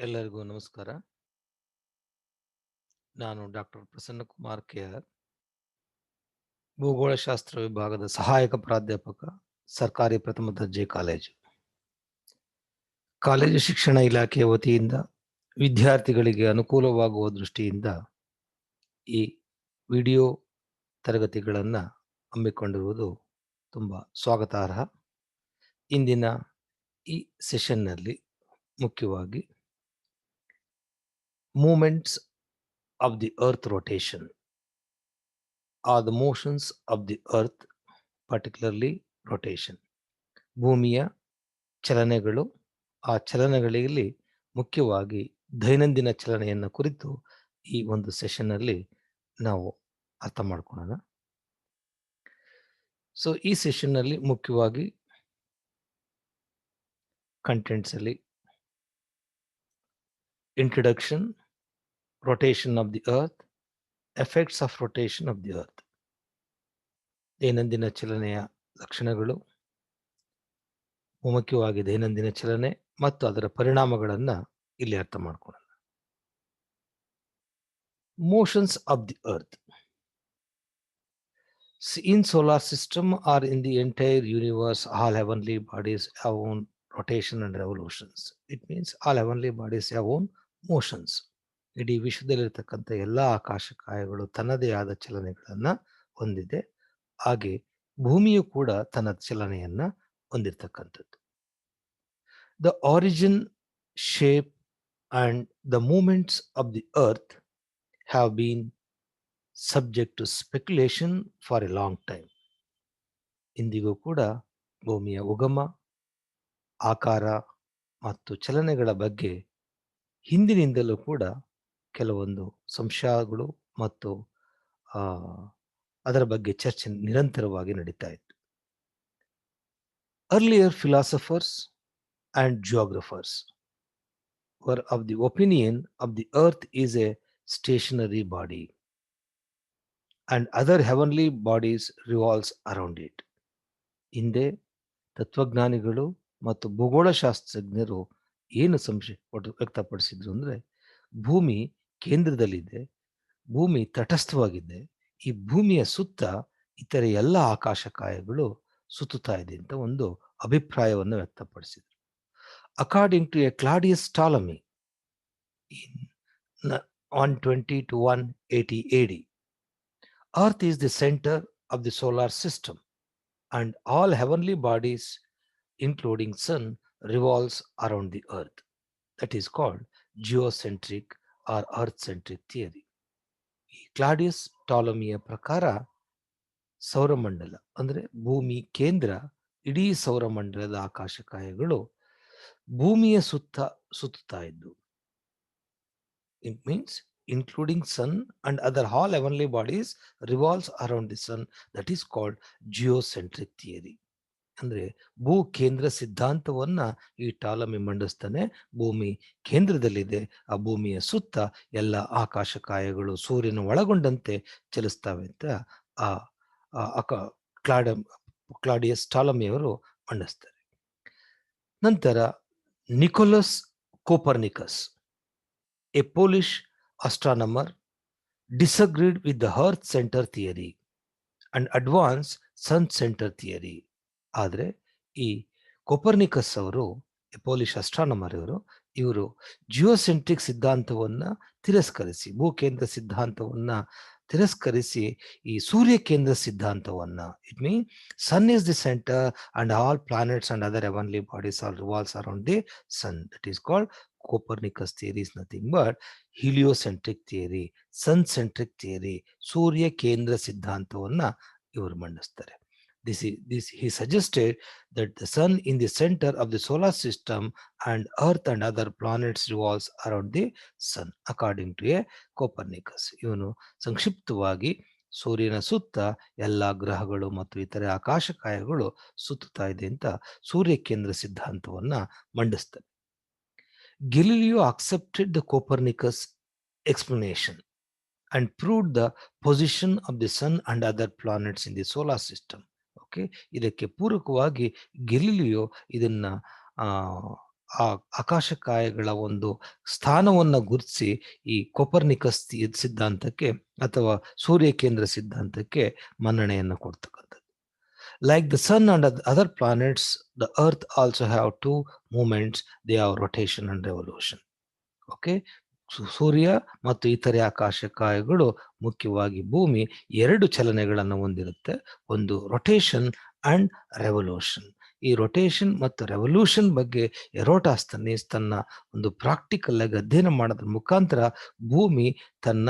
ಎಲ್ಲರಿಗೂ ನಮಸ್ಕಾರ. ನಾನು ಡಾಕ್ಟರ್ ಪ್ರಸನ್ನಕುಮಾರ್ ಕೆ.ಆರ್. ಭೂಗೋಳಶಾಸ್ತ್ರ ವಿಭಾಗದ ಸಹಾಯಕ ಪ್ರಾಧ್ಯಾಪಕ, ಸರ್ಕಾರಿ ಪ್ರಥಮ ದರ್ಜೆ ಕಾಲೇಜು. ಕಾಲೇಜು ಶಿಕ್ಷಣ ಇಲಾಖೆಯ ವತಿಯಿಂದ ವಿದ್ಯಾರ್ಥಿಗಳಿಗೆ ಅನುಕೂಲವಾಗುವ ದೃಷ್ಟಿಯಿಂದ ಈ ವಿಡಿಯೋ ತರಗತಿಗಳನ್ನು ಹಮ್ಮಿಕೊಂಡಿರುವುದು ತುಂಬ ಸ್ವಾಗತಾರ್ಹ. ಇಂದಿನ ಈ ಸೆಷನ್ನಲ್ಲಿ ಮುಖ್ಯವಾಗಿ moments of the earth rotation or the motions of the earth, particularly rotation. ಭೂಮಿಯ ಚಲನೆಗಳು, ಆ ಚಲನೆಗಳಲ್ಲಿ ಮುಖ್ಯವಾಗಿ ದೈನಂದಿನ ಚಲನೆಯನ್ನು ಕುರಿತು ಈ ಒಂದು ಸೆಷನ್ನಲ್ಲಿ ನಾವು ಅರ್ಥ ಮಾಡ್ಕೊಳ್ಳೋಣ. ಸೊ ಈ ಸೆಷನ್ನಲ್ಲಿ ಮುಖ್ಯವಾಗಿ ಕಂಟೆಂಟ್ಸಲ್ಲಿ introduction, rotation of the earth, effects of rotation of the earth, ದೈನಂದಿನ ಚಲನೆಯ ಲಕ್ಷಣಗಳು, ಮುಖ್ಯವಾಗಿ ದೈನಂದಿನ ಚಲನೆ ಮತ್ತು ಅದರ ಪರಿಣಾಮಗಳನ್ನು ಇಲ್ಲಿ ಅರ್ಥ ಮಾಡ್ಕೊಳ್ಳೋಣ. Motions of the earth in solar system or in the entire universe, all heavenly bodies have own rotation and revolutions. It means all heavenly bodies have own motions. ಇಡೀ ವಿಶ್ವದಲ್ಲಿರ್ತಕ್ಕಂಥ ಎಲ್ಲ ಆಕಾಶಕಾಯಗಳು ತನ್ನದೇ ಆದ ಚಲನೆಗಳನ್ನು ಹೊಂದಿದೆ. ಹಾಗೆ ಭೂಮಿಯು ಕೂಡ ತನ್ನ ಚಲನೆಯನ್ನ ಹೊಂದಿರತಕ್ಕಂಥದ್ದು. The origin, shape and the movements of the earth have been subject to speculation for a long time. ಇಂದಿಗೂ ಕೂಡ ಭೂಮಿಯ ಉಗಮ, ಆಕಾರ ಮತ್ತು ಚಲನೆಗಳ ಬಗ್ಗೆ ಹಿಂದಿನಿಂದಲೂ ಕೂಡ ಕೆಲವೊಂದು ಸಂಶಯಗಳು ಮತ್ತು ಅದರ ಬಗ್ಗೆ ಚರ್ಚೆ ನಿರಂತರವಾಗಿ ನಡೀತಾ ಇತ್ತು. Earlier philosophers and geographers were of the opinion of the earth is a stationary body and other heavenly bodies revolves around it. ಹಿಂದೆ ತತ್ವಜ್ಞಾನಿಗಳು ಮತ್ತು ಭೂಗೋಳಶಾಸ್ತ್ರಜ್ಞರು ಏನು ಸಂಶಯ ವ್ಯಕ್ತಪಡಿಸಿದ್ರು ಅಂದರೆ, ಭೂಮಿ ಕೇಂದ್ರದಲ್ಲಿದೆ, ಭೂಮಿ ತಟಸ್ಥವಾಗಿದೆ, ಈ ಭೂಮಿಯ ಸುತ್ತ ಇತರೆ ಎಲ್ಲ ಆಕಾಶಕಾಯಗಳು ಸುತ್ತುತ್ತಾ ಇದೆ ಅಂತ ಒಂದು ಅಭಿಪ್ರಾಯವನ್ನು ವ್ಯಕ್ತಪಡಿಸಿದರು. According to a Claudius Ptolemy in 120 to 180 AD, Earth is the center of the solar system and all heavenly bodies including sun revolves around the earth. That is called geocentric or earth-centric theory. ಈ Claudius ಟಾಲಮಿಯ ಪ್ರಕಾರ ಸೌರಮಂಡಲ ಅಂದರೆ ಭೂಮಿ ಕೇಂದ್ರ, ಇಡೀ ಸೌರಮಂಡಲದ ಆಕಾಶಕಾಯಗಳು ಭೂಮಿಯ ಸುತ್ತುತ್ತಾ ಇದ್ದು. It means including sun and other all heavenly bodies revolves around the sun. That is called geocentric theory. ಅಂದ್ರೆ ಭೂ ಕೇಂದ್ರ ಸಿದ್ಧಾಂತವನ್ನ ಈ ಟಾಲಮಿ ಮಂಡಿಸ್ತಾನೆ. ಭೂಮಿ ಕೇಂದ್ರದಲ್ಲಿದೆ, ಆ ಭೂಮಿಯ ಸುತ್ತ ಎಲ್ಲ ಆಕಾಶಕಾಯಗಳು ಸೂರ್ಯನ ಒಳಗೊಂಡಂತೆ ಚಲಿಸ್ತವೆ ಅಂತ ಕ್ಲಾಡಿಯಸ್ ಟಾಲಮಿಯವರು ಮಂಡಿಸ್ತಾರೆ. ನಂತರ Nicolaus Copernicus, a Polish astronomer, disagreed with the earth center theory and advanced sun center theory. ಆದರೆ ಈ ಕೋಪರ್ನಿಕಸ್ ಅವರು, ಪೋಲಿಷ್ ಅಸ್ಟ್ರಾನಮರ್ ಇವರು ಜಿಯೋಸೆಂಟ್ರಿಕ್ ಸಿದ್ಧಾಂತವನ್ನ ತಿರಸ್ಕರಿಸಿ, ಭೂಕೇಂದ್ರ ಸಿದ್ಧಾಂತವನ್ನ ತಿರಸ್ಕರಿಸಿ ಈ ಸೂರ್ಯ ಕೇಂದ್ರ ಸಿದ್ಧಾಂತವನ್ನ, it mean sun is the centre and all planets and other heavenly bodies all revolves around the sun. That is called Copernicus theory is nothing but heliocentric theory, sun-centric theory, ಸೂರ್ಯ ಕೇಂದ್ರ ಸಿದ್ಧಾಂತವನ್ನ ಇವರು ಮಂಡಿಸ್ತಾರೆ. He suggested that the sun in the center of the solar system and earth and other planets revolves around the sun according to a Copernicus. ಇವನು ಸಂಕ್ಷಿಪ್ತವಾಗಿ ಸೂರ್ಯನ ಸುತ್ತ ಎಲ್ಲ ಗ್ರಹಗಳು ಮತ್ತು ಇತರೆ ಆಕಾಶಕಾಯಗಳು ಸುತ್ತುತ್ತಾ ಇದೆ ಅಂತ ಸೂರ್ಯ ಕೇಂದ್ರ ಸಿದ್ಧಾಂತವನ್ನ ಮಂಡಿಸ್ತಾರೆ. Galileo accepted the Copernicus explanation and proved the position of the sun and other planets in the solar system. Okay, ಇದಕ್ಕೆ ಪೂರಕವಾಗಿ ಗೆಲಿಲಿಯೋ ಇದನ್ನ ಆ ಆಕಾಶಕಾಯಗಳ ಒಂದು ಸ್ಥಾನವನ್ನು ಗುರುತಿಸಿ ಈ ಕೊಪರ್ನಿಕಸ್ ಸಿದ್ಧಾಂತಕ್ಕೆ ಅಥವಾ ಸೂರ್ಯ ಕೇಂದ್ರ ಸಿದ್ಧಾಂತಕ್ಕೆ ಮನ್ನಣೆಯನ್ನು ಕೊಡ್ತಕ್ಕಂಥದ್ದು. Like the sun and other planets, the earth also have two movements. They have rotation and revolution. Okay, ಸೂರ್ಯ ಮತ್ತು ಇತರೆ ಆಕಾಶಕಾಯಗಳು, ಮುಖ್ಯವಾಗಿ ಭೂಮಿ, ಎರಡು ಚಲನೆಗಳನ್ನು ಹೊಂದಿರುತ್ತೆ. ಒಂದು ರೊಟೇಷನ್ ಅಂಡ್ ರೆವಲ್ಯೂಷನ್. ಈ ರೊಟೇಷನ್ ಮತ್ತು ರೆವಲ್ಯೂಷನ್ ಬಗ್ಗೆ ಎರೋಟಾಸ್ತನೀಸ್ ತನ್ನ ಒಂದು ಪ್ರಾಕ್ಟಿಕಲ್ ಆಗಿ ಅಧ್ಯಯನ ಮಾಡೋದ್ರ ಮುಖಾಂತರ ಭೂಮಿ ತನ್ನ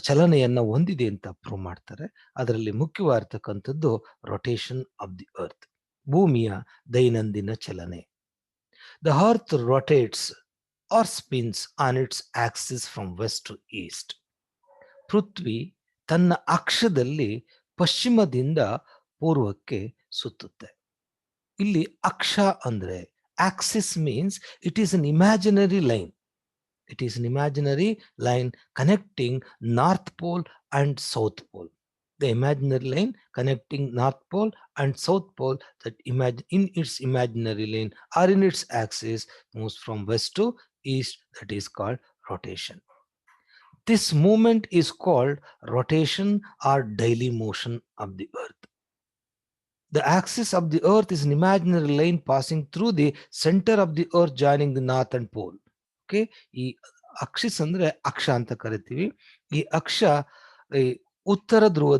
ಚಲನೆಯನ್ನ ಹೊಂದಿದೆ ಅಂತ ಪ್ರೂವ್ ಮಾಡ್ತಾರೆ. ಅದರಲ್ಲಿ ಮುಖ್ಯವಾಗಿರ್ತಕ್ಕಂಥದ್ದು ರೊಟೇಷನ್ ಆಫ್ ದಿ ಅರ್ತ್, ಭೂಮಿಯ ದೈನಂದಿನ ಚಲನೆ. The earth rotates or spins on its axis from west to east. ಪೃಥ್ವಿ ತನ್ನ ಅಕ್ಷದಲ್ಲಿ ಪಶ್ಚಿಮದಿಂದ ಪೂರ್ವಕ್ಕೆ ಸುತ್ತುತ್ತೆ. ಇಲ್ಲಿ ಅಕ್ಷ ಅಂದ್ರೆ Axis means it is an imaginary line. It is an imaginary line connecting North Pole and South Pole. The imaginary line connecting North Pole and South Pole that in its imaginary lane or in its axis moves from west to east, that is called rotation. This movement is called rotation or daily motion of the earth. The axis of the earth is an imaginary line passing through the center of the earth joining the northern pole. Okay, ಈ ಅಕ್ಷಿಸ್ ಅಂದ್ರೆ ಅಕ್ಷ ಅಂತ ಕರಿತೀವಿ. ಈ ಅಕ್ಷ ಈ ಉತ್ತರ ಧ್ರುವ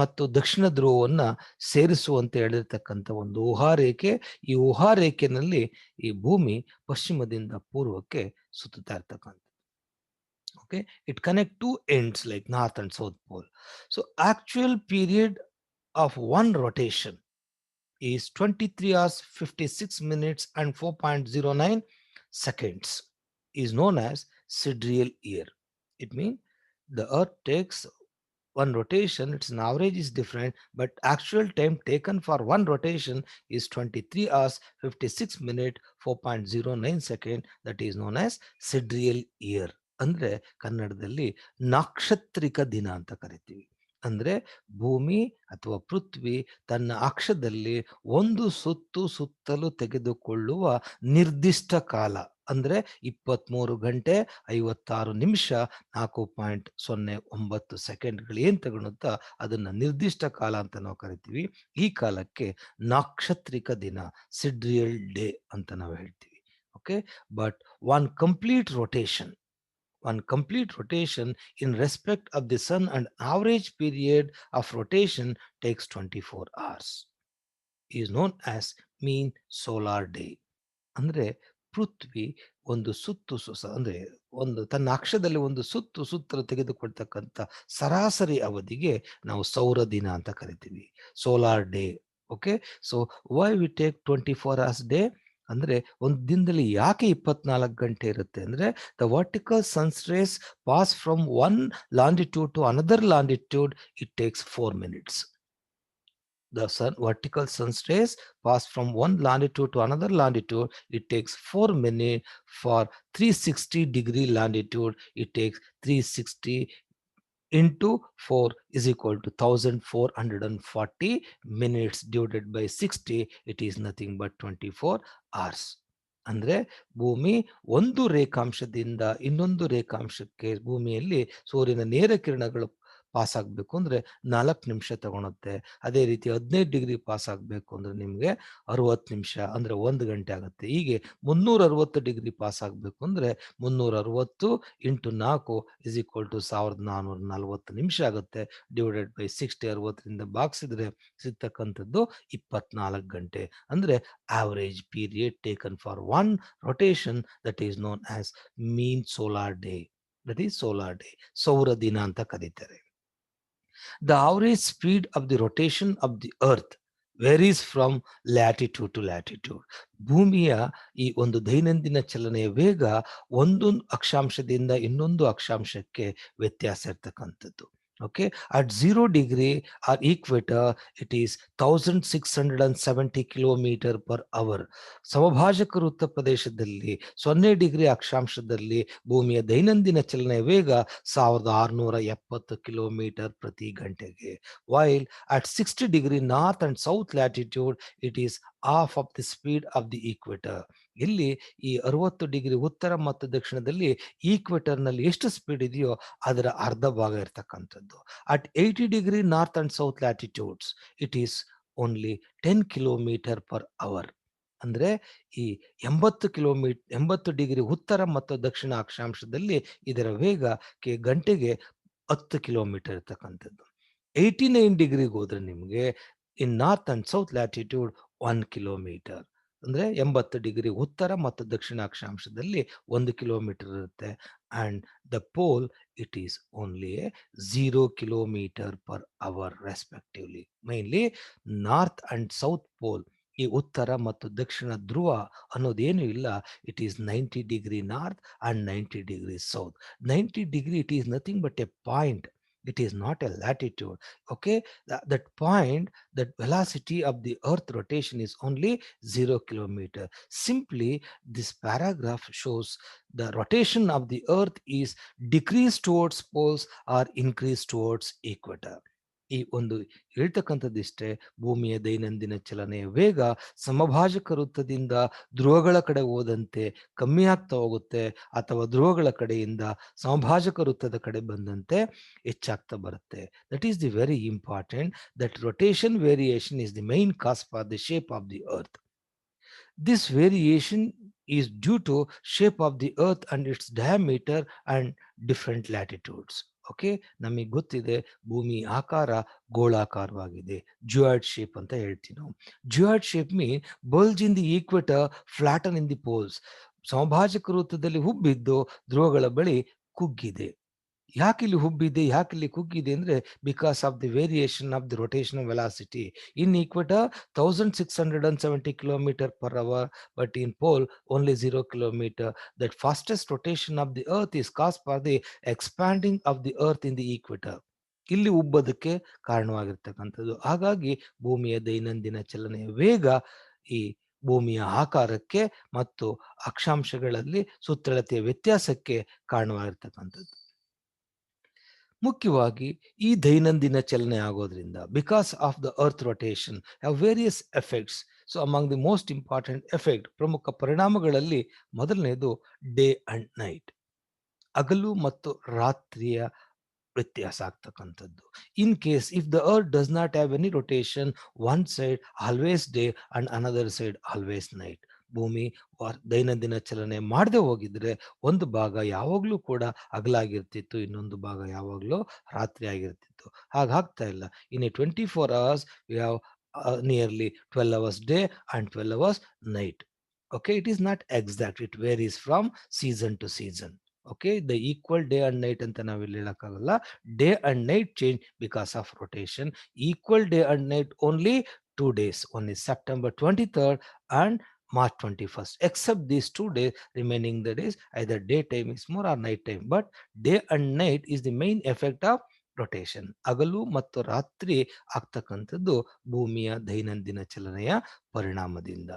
ಮತ್ತು ದಕ್ಷಿಣ ಧ್ರುವವನ್ನ ಸೇರಿಸುವಂತೆ ಹೇಳಿರ್ತಕ್ಕಂಥ ಒಂದು ಊಹಾರೇಖೆ. ಈ ಊಹಾರೇಖೆನಲ್ಲಿ ಈ ಭೂಮಿ ಪಶ್ಚಿಮದಿಂದ ಪೂರ್ವಕ್ಕೆ ಸುತ್ತುತ್ತಾ ಇರ್ತಕ್ಕಂಥ. Okay, it connect two ends like north and south pole. So actual period of one rotation is 23 hours 56 minutes and 4.09 seconds, is known as sidereal year. It means the earth takes one rotation, its an average is different, but actual time taken for one rotation is 23 hours 56 minutes 4.09 second, that is known as sidereal year. ಅಂದ್ರೆ ಕನ್ನಡದಲ್ಲಿ ನಾಕ್ಷತ್ರಿಕ ದಿನ ಅಂತ ಕರಿತೀವಿ. ಅಂದ್ರೆ ಭೂಮಿ ಅಥವಾ ಪೃಥ್ವಿ ತನ್ನ ಅಕ್ಷದಲ್ಲಿ ಒಂದು ಸುತ್ತಲು ತೆಗೆದುಕೊಳ್ಳುವ ನಿರ್ದಿಷ್ಟ ಕಾಲ ಅಂದ್ರೆ 23 ಗಂಟೆ 56 ನಿಮಿಷ 4.09 ಸೆಕೆಂಡ್ಗಳು ಏನ್ ತಗೊಳುತ್ತಾ ಅದನ್ನ ನಿರ್ದಿಷ್ಟ ಕಾಲ ಅಂತ ನಾವು ಕರಿತೀವಿ. ಈ ಕಾಲಕ್ಕೆ ನಾಕ್ಷತ್ರಿಕ ದಿನ, ಸಿಡ್ರಿಯಲ್ ಡೇ ಅಂತ ನಾವು ಹೇಳ್ತೀವಿ. Okay, but one complete rotation in respect of the sun and average period of rotation takes 24 hours, is known as mean solar day. ಅಂದ್ರೆ ಪೃಥ್ವಿ ಒಂದು ಅಂದ್ರೆ ಒಂದು ತನ್ನ ಅಕ್ಷದಲ್ಲಿ ಒಂದು ಸುತ್ತಲು ತೆಗೆದುಕೊಳ್ತಕ್ಕಂಥ ಸರಾಸರಿ ಅವಧಿಗೆ ನಾವು ಸೌರ ದಿನ ಅಂತ ಕರಿತೀವಿ, solar day. Okay, so why we take 24 hours day ಅಂದ್ರೆ ಒಂದು ದಿನದಲ್ಲಿ ಯಾಕೆ 24 ಗಂಟೆ ಇರುತ್ತೆ ಅಂದ್ರೆ the vertical sun's rays pass from one longitude to another longitude, it takes 4 minutes. The vertical sun's rays pass from one longitude to another longitude, it takes 4 minutes. For 360-degree longitude, it takes 360 into 4 is equal to 1440 minutes divided by 60, it is nothing but 24 hours. ಅಂದ್ರೆ ಭೂಮಿ ಒಂದು ರೇಖಾಂಶದಿಂದ ಇನ್ನೊಂದು ರೇಖಾಂಶಕ್ಕೆ ಭೂಮಿಯಲ್ಲಿ ಸೂರ್ಯನ ನೇರ ಕಿರಣಗಳು pass ಆಗಬೇಕು ಅಂದ್ರೆ 4 ನಿಮಿಷ ತಗೊಳುತ್ತೆ. ಅದೇ ರೀತಿ 15 ಡಿಗ್ರಿ ಪಾಸ್ ಆಗಬೇಕು ಅಂದ್ರೆ ನಿಮಗೆ 60 ನಿಮಿಷ ಅಂದ್ರೆ 1 ಗಂಟೆ ಆಗುತ್ತೆ. ಹೀಗೆ 360 ಡಿಗ್ರಿ ಪಾಸ್ ಆಗಬೇಕು ಅಂದ್ರೆ 360 ಇಂಟು 4 ಇಸ್ ಈಕ್ವಲ್ ಟು 1440 ನಿಮಿಷ ಆಗುತ್ತೆ. ಡಿವೈಡೆಡ್ ಬೈ 60, 60ರಿಂದ ಭಾಗಿಸಿದ್ರೆ ಸಿಗ್ತಕ್ಕಂಥದ್ದು 24 ಗಂಟೆ. ಅಂದ್ರೆ average period taken for one rotation, that is known as mean solar day. That is solar day, ಸೌರ ದಿನ ಅಂತ ಕರೀತಾರೆ. The average speed of the rotation of the earth varies from latitude to latitude. ಭೂಮಿಯ ಈ ಒಂದು ದೈನಂದಿನ ಚಲನೆಯ ವೇಗ ಒಂದು ಅಕ್ಷಾಂಶದಿಂದ ಇನ್ನೊಂದು ಅಕ್ಷಾಂಶಕ್ಕೆ ವ್ಯತ್ಯಾಸ ಇರ್ತಕ್ಕಂಥದ್ದು. Okay, at 0 degree or equator, it is 1670 kilometer per hour. ಸಮಭಾಜಕ ವೃತ್ತ ಪ್ರದೇಶದಲ್ಲಿ 0 ಡಿಗ್ರಿ ಅಕ್ಷಾಂಶದಲ್ಲಿ ಭೂಮಿಯ ದೈನಂದಿನ ಚಲನೆಯ ವೇಗ 1670 ಕಿಲೋಮೀಟರ್ ಪ್ರತಿ ಗಂಟೆಗೆ. While at 60 degree north and south latitude, it is half of the speed of the equator. ಇಲ್ಲಿ ಈ 60 ಡಿಗ್ರಿ ಉತ್ತರ ಮತ್ತು ದಕ್ಷಿಣದಲ್ಲಿ ಈಕ್ವೆಟರ್ನಲ್ಲಿ ಎಷ್ಟು ಸ್ಪೀಡ್ ಇದೆಯೋ ಅದರ ಅರ್ಧ ಭಾಗ ಇರ್ತಕ್ಕಂಥದ್ದು. At 80 degree north and south latitudes it is only 10 kilometre per hour. ಅಂದ್ರೆ ಈ 80 ಡಿಗ್ರಿ ಉತ್ತರ ಮತ್ತು ದಕ್ಷಿಣ ಅಕ್ಷಾಂಶದಲ್ಲಿ ಇದರ ವೇಗ ಗಂಟೆಗೆ 10 ಕಿಲೋಮೀಟರ್ ಇರ್ತಕ್ಕಂಥದ್ದು. 89 ಡಿಗ್ರಿಗೆ ಹೋದ್ರೆ ನಿಮಗೆ in north and south latitude 1 kilometre. ಅಂದ್ರೆ 80 ಡಿಗ್ರಿ ಉತ್ತರ ಮತ್ತು ದಕ್ಷಿಣ ಅಕ್ಷಾಂಶದಲ್ಲಿ 1 ಕಿಲೋಮೀಟರ್ ಇರುತ್ತೆ. And the pole it is only 0 kilometre per hour respectively. Mainly north and south pole, ಈ ಉತ್ತರ ಮತ್ತು ದಕ್ಷಿಣ ಧ್ರುವ ಅನ್ನೋದೇನು ಇಲ್ಲ. It is 90 degree north and 90 degree south. 90 degree it is nothing but a point. It is not a latitude. Okay, that point, that velocity of the earth rotation is only 0 kilometer. Simply this paragraph shows the rotation of the earth is decreased towards poles or increased towards equator. ಈ ಒಂದು ಹೇಳ್ತಕ್ಕಂಥದ್ದಿಷ್ಟೇ, ಭೂಮಿಯ ದೈನಂದಿನ ಚಲನೆಯ ವೇಗ ಸಮಭಾಜಕ ವೃತ್ತದಿಂದ ಧ್ರುವಗಳ ಕಡೆ ಹೋದಂತೆ ಕಮ್ಮಿ ಆಗ್ತಾ ಹೋಗುತ್ತೆ, ಅಥವಾ ಧ್ರುವಗಳ ಕಡೆಯಿಂದ ಸಮಭಾಜಕ ವೃತ್ತದ ಕಡೆ ಬಂದಂತೆ ಹೆಚ್ಚಾಗ್ತಾ ಬರುತ್ತೆ. That is the very important, that rotation variation is the main cos for the shape of the earth. This variation is due to shape of the earth and its diameter and different latitudes. Okay, ನಮಗೆ ಗೊತ್ತಿದೆ ಭೂಮಿ ಆಕಾರ ಗೋಳಾಕಾರವಾಗಿದೆ, ಜ್ಯೂಯಾಯ್ಡ್ shape ಅಂತ ಹೇಳ್ತೀವಿ ನಾವು. Geoid shape mean bulge in the equator, flatten in the poles. ಸಮಭಾಜಕ ವೃತ್ತದಲ್ಲಿ ಹುಬ್ಬಿದ್ದು ಧ್ರುವಗಳ ಬಳಿ ಕುಗ್ಗಿದೆ. ಯಾಕಿಲ್ಲಿ ಹುಬ್ಬಿದೆ, ಯಾಕಿಲ್ಲಿ ಕುಗ್ಗಿದೆ ಅಂದ್ರೆ because of the variation of the rotation velocity. In equator 1670 km/h, but in pole only 0 km. That fastest rotation of the earth is caused by the expanding of the earth in the equator. ಇಲ್ಲಿ ಉಬ್ಬದಕ್ಕೆ ಕಾರಣವಾಗಿರ್ತಕ್ಕಂಥದ್ದು. ಹಾಗಾಗಿ ಭೂಮಿಯ ದೈನಂದಿನ ಚಲನೆಯ ವೇಗ ಈ ಭೂಮಿಯ ಆಕಾರಕ್ಕೆ ಮತ್ತು ಅಕ್ಷಾಂಶಗಳಲ್ಲಿ ಸುತ್ತಳತೆಯ ವ್ಯತ್ಯಾಸಕ್ಕೆ ಕಾರಣವಾಗಿರ್ತಕ್ಕಂಥದ್ದು. ಮುಖ್ಯವಾಗಿ ಈ ದೈನಂದಿನ ಚಲನೆ ಆಗೋದ್ರಿಂದ, because of the earth rotation have various effects. So among the most important effect, ಪ್ರಮುಖ ಪರಿಣಾಮಗಳಲ್ಲಿ ಮೊದಲನೇದು ಡೇ ಅಂಡ್ ನೈಟ್, ಹಗಲು ಮತ್ತು ರಾತ್ರಿಯ ವ್ಯತ್ಯಾಸ ಆಗ್ತಕ್ಕಂಥದ್ದು. ಇನ್ case if the earth does not have any rotation, one side always day and another side always night. ಭೂಮಿ ದೈನಂದಿನ ಚಲನೆ ಮಾಡದೆ ಹೋಗಿದ್ರೆ ಒಂದು ಭಾಗ ಯಾವಾಗಲೂ ಕೂಡ ಹಗಲಾಗಿರ್ತಿತ್ತು, ಇನ್ನೊಂದು ಭಾಗ ಯಾವಾಗಲೂ ರಾತ್ರಿ ಆಗಿರ್ತಿತ್ತು. ಹಾಗಾಗ್ತಾ ಇಲ್ಲ. In a 24 hours we have nearly 12 hours day and 12 hours night. Okay, it is not exact, it varies from season two season. Okay, the equal day and night ಅಂತ ನಾವಿಲ್ಲಿ ಹೇಳಕ್ಕಾಗಲ್ಲ. Day and night change because of rotation. Equal day and night only 2 days, one is September 23rd and March 21st. Except these 2 days, remaining the days either daytime is more or night time. But day and night is the main effect of rotation. ಹಗಲು ಮತ್ತು ರಾತ್ರಿ ಆಗ್ತಕ್ಕಂಥದ್ದು ಭೂಮಿಯ ದೈನಂದಿನ ಚಲನೆಯ ಪರಿಣಾಮದಿಂದ.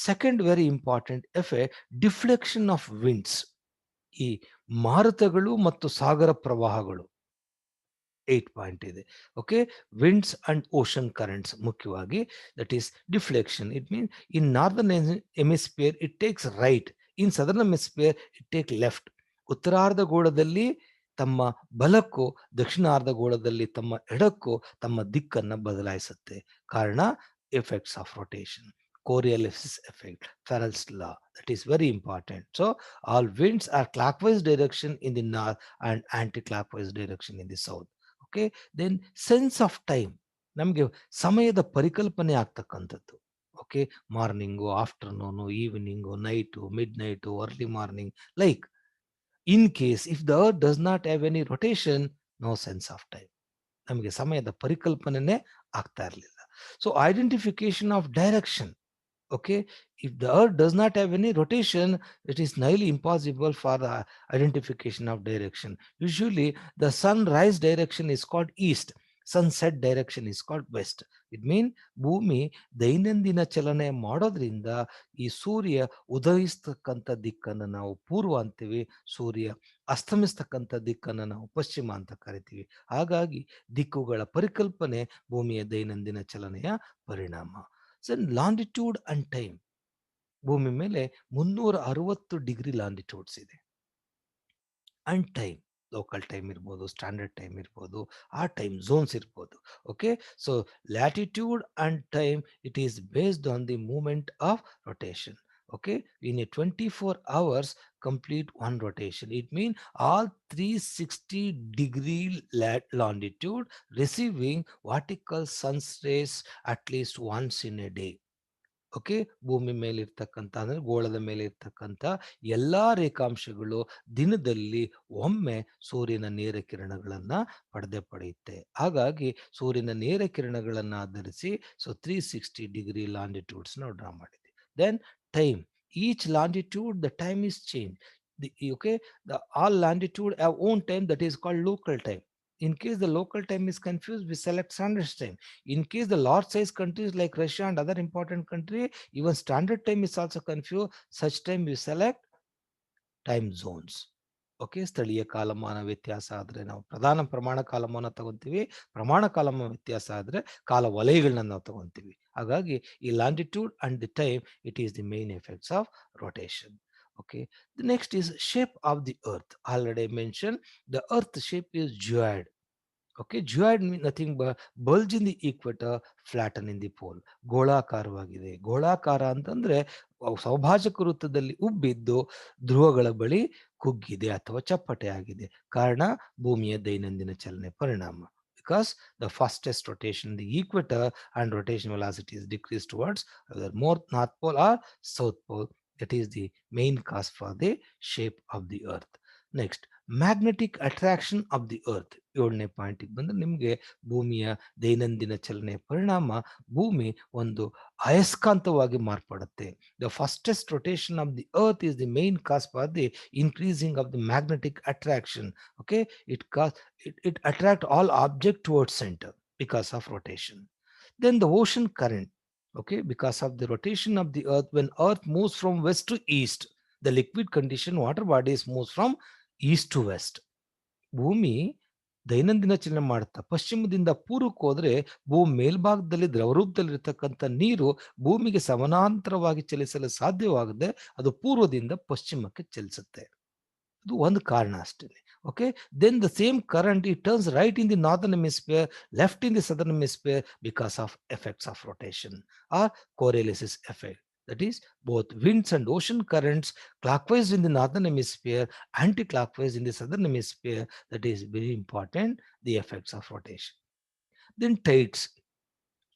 Second very important effect, deflection of winds. ಈ ಮಾರುತಗಳು ಮತ್ತು ಸಾಗರ ಪ್ರವಾಹಗಳು 8 ಪಾಯಿಂಟ್ ಇದೆ. Okay, winds and ocean currents ಮುಖ್ಯವಾಗಿ. That is deflection. It mean in northern hemisphere it takes right, in southern hemisphere it take left. ಉತ್ತರಾರ್ಧಗೋಳದಲ್ಲಿ ತಮ್ಮ ಬಲಕ್ಕೂ, ದಕ್ಷಿಣಾರ್ಧಗೋಳದಲ್ಲಿ ತಮ್ಮ ಎಡಕ್ಕೂ ತಮ್ಮ ದಿಕ್ಕನ್ನು ಬದಲಾಯಿಸುತ್ತೆ. ಕಾರಣ effects of rotation. Coriolis effect, Farrell's law. That is very important. So all winds are clockwise direction in the north and anti-clockwise direction in the south. Okay, then sense of time, ನಮಗೆ ಸಮಯದ ಪರಿಕಲ್ಪನೆ ಆಗ್ತಕ್ಕಂಥದ್ದು. Okay, morning, afternoon, evening, night, midnight, early morning. Like in case if the earth does not have any rotation, no sense of time. ನಮಗೆ ಸಮಯದ ಪರಿಕಲ್ಪನೆ ಆಗ್ತಾ ಇರಲಿಲ್ಲ. So identification of direction. Okay, if the earth does not have any rotation, it is nearly impossible for the identification of direction. Usually the sunrise direction is called east, sunset direction is called west. It means ಭೂಮಿ ದೈನಂದಿನ ಚಲನೆ ಮಾಡೋದ್ರಿಂದ ಈ ಸೂರ್ಯ ಉದಯಿಸ್ತಕ್ಕಂಥ ದಿಕ್ಕನ್ನು ನಾವು ಪೂರ್ವ ಅಂತೀವಿ, ಸೂರ್ಯ ಅಸ್ತಮಿಸ್ತಕ್ಕಂಥ ದಿಕ್ಕನ್ನು ನಾವು ಪಶ್ಚಿಮ ಅಂತ ಕರಿತೀವಿ. ಹಾಗಾಗಿ ದಿಕ್ಕುಗಳ ಪರಿಕಲ್ಪನೆ ಭೂಮಿಯ ದೈನಂದಿನ ಚಲನೆಯ ಪರಿಣಾಮ. So longitude and time. ಭೂಮಿ ಮೇಲೆ 360 ಡಿಗ್ರಿ ಲಾಂಗಿಟ್ಯೂಡ್ಸ್ ಇದೆ. ಅಂಡ್ ಟೈಮ್, ಲೋಕಲ್ ಟೈಮ್ ಇರ್ಬೋದು, ಸ್ಟ್ಯಾಂಡರ್ಡ್ ಟೈಮ್ ಇರ್ಬೋದು, ಆ ಟೈಮ್ ಝೋನ್ಸ್ ಇರ್ಬೋದು. Okay, so latitude and time it is based on the moment of rotation. Okay, in a 24 hours complete one rotation, it means all 360 degree longitude receiving vertical sun's rays at least once in a day. Okay, ಭೂಮಿ ಮೇಲೆ ಇರ್ತಕ್ಕಂಥ ಅಂದ್ರೆ ಗೋಳದ ಮೇಲೆ ಇರ್ತಕ್ಕಂಥ ಎಲ್ಲಾ ರೇಖಾಂಶಗಳು ದಿನದಲ್ಲಿ ಒಮ್ಮೆ ಸೂರ್ಯನ ನೇರ ಕಿರಣಗಳನ್ನ ಪಡೆಯುತ್ತೆ. ಹಾಗಾಗಿ ಸೂರ್ಯನ ನೇರ ಕಿರಣಗಳನ್ನ ಆಧರಿಸಿ 360 ಡಿಗ್ರಿ ಲಾಂಗಿಟ್ಯೂಡ್ಸ್ ನಾವು ಡ್ರಾ ಮಾಡಿದ್ವಿ. Then time, each longitude the time is change. Okay, the all longitude have own time, that is called local time. In case the local time is confused, we select standard time. In case the large size countries like Russia and other important country, even standard time is also confused. Such time we select time zones. Okay, ಸ್ಥಳೀಯ ಕಾಲಮಾನ ವ್ಯತ್ಯಾಸ ಆದರೆ ನಾವು ಪ್ರಧಾನ ಪ್ರಮಾಣ ಕಾಲಮಾನ ತಗೊಂತೀವಿ, ಪ್ರಮಾಣ ಕಾಲಮಾನ ವ್ಯತ್ಯಾಸ ಆದರೆ ಕಾಲ ವಲಯಗಳನ್ನ ನಾವು ತಗೊಂತೀವಿ. ಹಾಗಾಗಿ ಈ longitude and the time it is the main effects of rotation. Okay, the next is shape of the earth. Already mentioned the earth shape is geoid. Okay, geoid means nothing but bulge in the equator, flatten in the pole. ಗೋಳಾಕಾರವಾಗಿದೆ. ಗೋಳಾಕಾರ ಅಂತಂದ್ರೆ ಸೌಭಾಜಕ ವೃತ್ತದಲ್ಲಿ ಉಬ್ಬಿದ್ದು ಧ್ರುವಗಳ ಬಳಿ ಕುಗ್ಗಿದೆ ಅಥವಾ ಚಪ್ಪಟೆ ಆಗಿದೆ. ಕಾರಣ ಭೂಮಿಯ ದೈನಂದಿನ ಚಲನೆ ಪರಿಣಾಮ. Because the fastest rotation in the equator and rotation velocity is decreased towards either north pole or south pole. That is the main cause for the shape of the earth. Next, magnetic attraction of the earth. 7ನೇ ಪಾಯಿಂಟಿಗೆ ಬಂದ್ರೆ ನಿಮಗೆ ಭೂಮಿಯ ದೈನಂದಿನ ಚಲನೆ ಪರಿಣಾಮ ಭೂಮಿ ಒಂದು ಅಯಸ್ಕಾಂತವಾಗಿ ಮಾರ್ಪಡುತ್ತೆ. The fastest rotation of the earth is the main cause for the increasing of the magnetic attraction. Okay, it attract all object towards center because of rotation. Then the ocean current. Okay, because of the rotation of the earth, when earth moves from west to east, the liquid condition water bodies moves from east to west. ಭೂಮಿ ದೈನಂದಿನ ಚಲನೆ ಮಾಡುತ್ತಾ ಪಶ್ಚಿಮದಿಂದ ಪೂರ್ವಕ್ಕೆ ಹೋದ್ರೆ ಭೂಮಿ ಮೇಲ್ಭಾಗದಲ್ಲಿ ದ್ರವರೂಪದಲ್ಲಿರ್ತಕ್ಕಂಥ ನೀರು ಭೂಮಿಗೆ ಸಮಾನಾಂತರವಾಗಿ ಚಲಿಸಲು ಸಾಧ್ಯವಾಗದೆ ಅದು ಪೂರ್ವದಿಂದ ಪಶ್ಚಿಮಕ್ಕೆ ಚಲಿಸುತ್ತೆ. ಅದು ಒಂದು ಕಾರಣ ಅಷ್ಟೇ. Okay, then the same current it turns right in the northern hemisphere, left in the southern hemisphere because of effects of rotation or Coriolis effect. That is, both winds and ocean currents clockwise in the northern hemisphere, anti-clockwise in the southern hemisphere. That is very important, the effects of rotation. Then tides.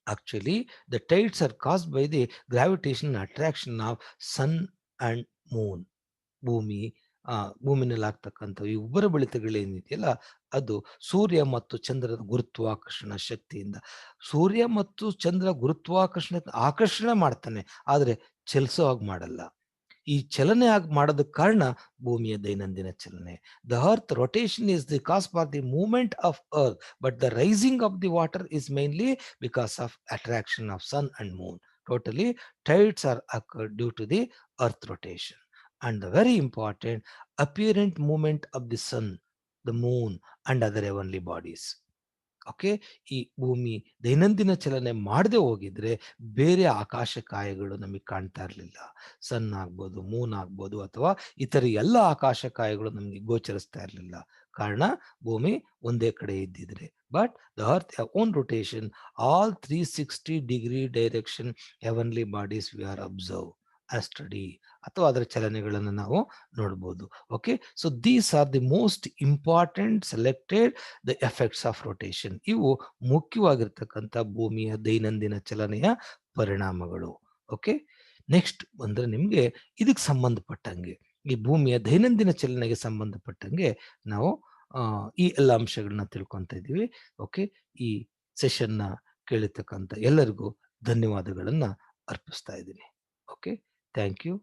Actually, the tides are caused by the gravitational attraction of sun and moon. ಭೂಮಿನಲ್ಲಿ ಆಗ್ತಕ್ಕಂಥ ಈ ಉಬ್ಬರ ಬಳಿತಗಳೇನಿದೆಯಲ್ಲ ಅದು ಸೂರ್ಯ ಮತ್ತು ಚಂದ್ರದ ಗುರುತ್ವಾಕರ್ಷಣ ಶಕ್ತಿಯಿಂದ. ಸೂರ್ಯ ಮತ್ತು ಚಂದ್ರ ಗುರುತ್ವಾಕರ್ಷಣ ಆಕರ್ಷಣೆ ಮಾಡ್ತಾನೆ, ಆದರೆ ಚಲಿಸೋ ಹಾಗೆ ಮಾಡಲ್ಲ. ಈ ಚಲನೆ ಆಗಿ ಮಾಡೋದಕ್ಕೆ ಕಾರಣ ಭೂಮಿಯ ದೈನಂದಿನ ಚಲನೆ. The earth rotation is the cause for the movement of earth, but the rising of the water is mainly because of attraction of sun and moon. Totally, tides are occurred due to the earth rotation. And the very important apparent movement of the sun, the moon and other heavenly bodies. Okay, ಈ ಭೂಮಿ ದೈನಂದಿನ ಚಲನೆ ಮಾಡದೆ ಹೋಗಿದ್ರೆ ಬೇರೆ ಆಕಾಶ ಕಾಯಗಳು ನಮಗೆ ಕಾಣ್ತಾ ಇರಲಿಲ್ಲ. ಸನ್ ಆಗ್ಬೋದು, ಮೂನ್ ಆಗ್ಬೋದು, ಅಥವಾ ಇತರ ಎಲ್ಲ ಆಕಾಶ ಕಾಯಗಳು ನಮಗೆ ಗೋಚರಿಸ್ತಾ ಇರಲಿಲ್ಲ. ಕಾರಣ ಭೂಮಿ ಒಂದೇ ಕಡೆ ಇದ್ದಿದ್ರೆ. But the earth own rotation, all 360 degree direction heavenly bodies we are observe study, ಅಥವಾ ಅದರ ಚಲನೆಗಳನ್ನು ನಾವು ನೋಡ್ಬೋದು. Okay, so these are the most important selected the effects of rotation. ಇವು ಮುಖ್ಯವಾಗಿರ್ತಕ್ಕಂಥ ಭೂಮಿಯ ದೈನಂದಿನ ಚಲನೆಯ ಪರಿಣಾಮಗಳು. ಓಕೆ, ನೆಕ್ಸ್ಟ್ ಬಂದ್ರೆ ನಿಮ್ಗೆ ಇದಕ್ಕೆ ಸಂಬಂಧಪಟ್ಟಂಗೆ, ಈ ಭೂಮಿಯ ದೈನಂದಿನ ಚಲನೆಗೆ ಸಂಬಂಧಪಟ್ಟಂಗೆ ನಾವು ಈ ಎಲ್ಲ ಅಂಶಗಳನ್ನ ತಿಳ್ಕೊಂತ ಇದ್ದೀವಿ. ಓಕೆ, ಈ ಸೆಷನ್ನ ಕೇಳಿರ್ತಕ್ಕಂಥ ಎಲ್ಲರಿಗೂ ಧನ್ಯವಾದಗಳನ್ನ ಅರ್ಪಿಸ್ತಾ ಇದ್ದೀನಿ. Okay, thank you.